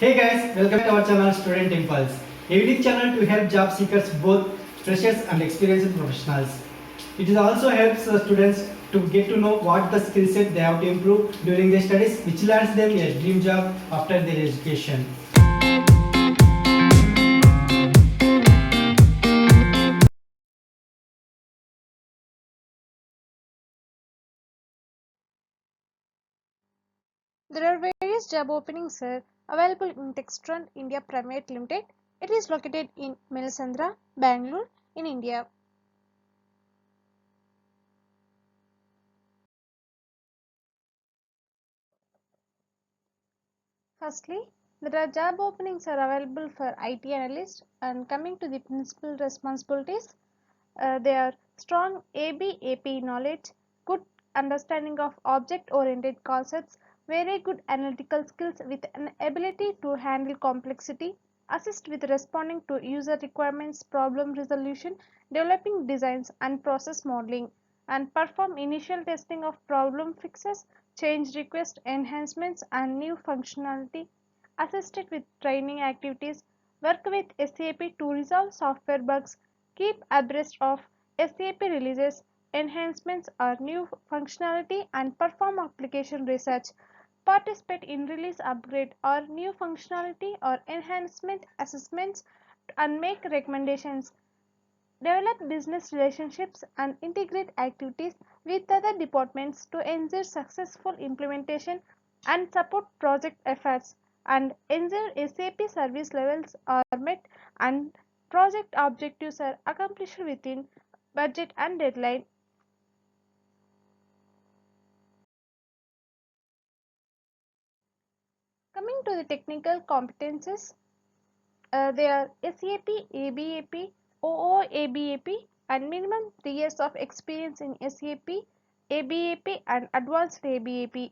Hey guys, welcome to our channel Student Impulse, a unique channel to help job seekers, both freshers and experienced professionals. It also helps students to get to know what the skill set they have to improve during their studies, which lands them a dream job after their education. There are various job openings available in Textron India Private Limited. It is located in Melisandra, Bangalore, in India. Firstly, there are job openings are available for IT analyst, and coming to the principal responsibilities, they are strong ABAP knowledge, good understanding of object-oriented concepts, very good analytical skills with an ability to handle complexity, assist with responding to user requirements, problem resolution, developing designs and process modeling, and perform initial testing of problem fixes, change request enhancements and new functionality, assisted with training activities, work with SAP to resolve software bugs, keep abreast of SAP releases, enhancements or new functionality and perform application research, participate in release upgrade or new functionality or enhancement assessments and make recommendations, develop business relationships and integrate activities with other departments to ensure successful implementation and support project efforts, and ensure SAP service levels are met and project objectives are accomplished within budget and deadline. Coming to the technical competences, they are SAP, ABAP, OOABAP, and minimum 3 years of experience in SAP, ABAP, and advanced ABAP,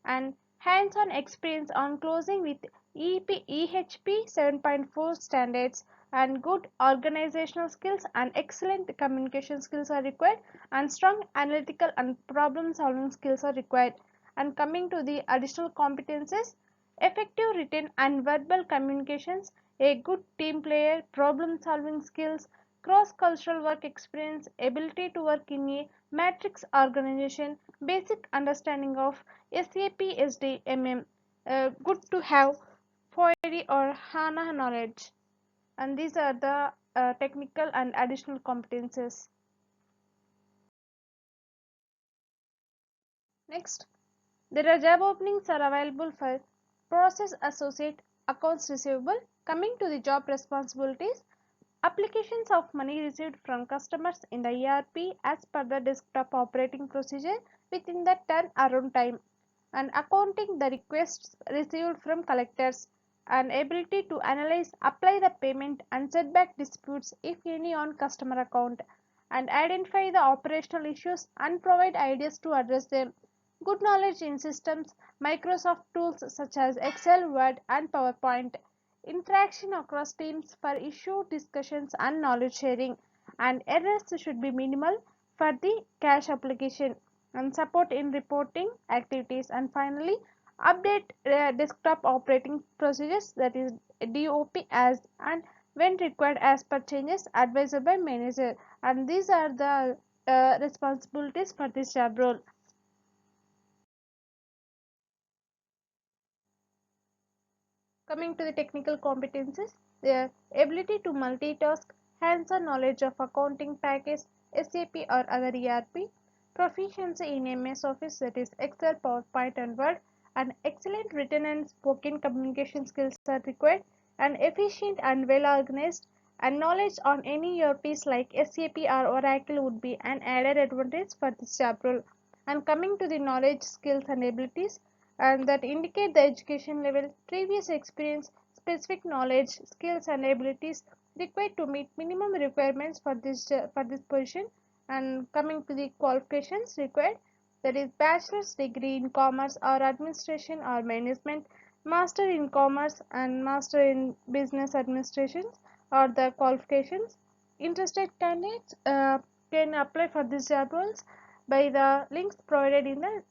and hands-on experience on closing with EHP 7.4 standards, and good organizational skills and excellent communication skills are required, and strong analytical and problem-solving skills are required. And coming to the additional competences, effective written and verbal communications, a good team player, problem solving skills, cross cultural work experience, ability to work in a matrix organization, basic understanding of SAP SDMM, good to have Fiori or HANA knowledge. And these are the technical and additional competences. Next, there are job openings are available for process associate, accounts receivable. Coming to the job responsibilities, applications of money received from customers in the ERP as per the desktop operating procedure within the turnaround time, and accounting the requests received from collectors, and ability to analyze, apply the payment and setback disputes if any on customer account, and identify the operational issues and provide ideas to address them. Good knowledge in systems, Microsoft tools such as Excel, Word, and PowerPoint. Interaction across teams for issue discussions and knowledge sharing. And errors should be minimal for the cache application. And support in reporting activities. And finally, update desktop operating procedures, that is DOP, as and when required as per changes advised by manager. And these are the responsibilities for this job role. Coming to the technical competencies, their ability to multitask, hands-on knowledge of accounting package, SAP or other ERP, proficiency in MS Office, that is Excel, PowerPoint and Word, and excellent written and spoken communication skills are required, and efficient and well organized, and knowledge on any ERPs like SAP or Oracle would be an added advantage for this job role. And coming to the knowledge, skills and abilities, and that indicate the education level, previous experience, specific knowledge, skills and abilities required to meet minimum requirements for this position. And coming to the qualifications required, that is bachelor's degree in commerce or administration or management, master in commerce and master in business administration or the qualifications. Interested candidates can apply for these job roles by the links provided in the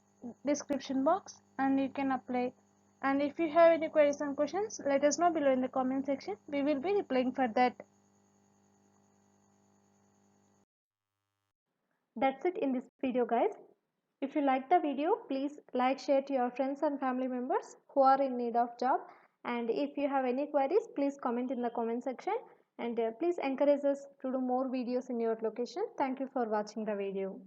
description box, and you can apply. And if you have any queries and questions, let us know below in the comment section. We will be replying for that. That's it in this video, guys. If you like the video, please like, share to your friends and family members who are in need of job. And if you have any queries, please comment in the comment section. And please encourage us to do more videos in your location. Thank you for watching the video.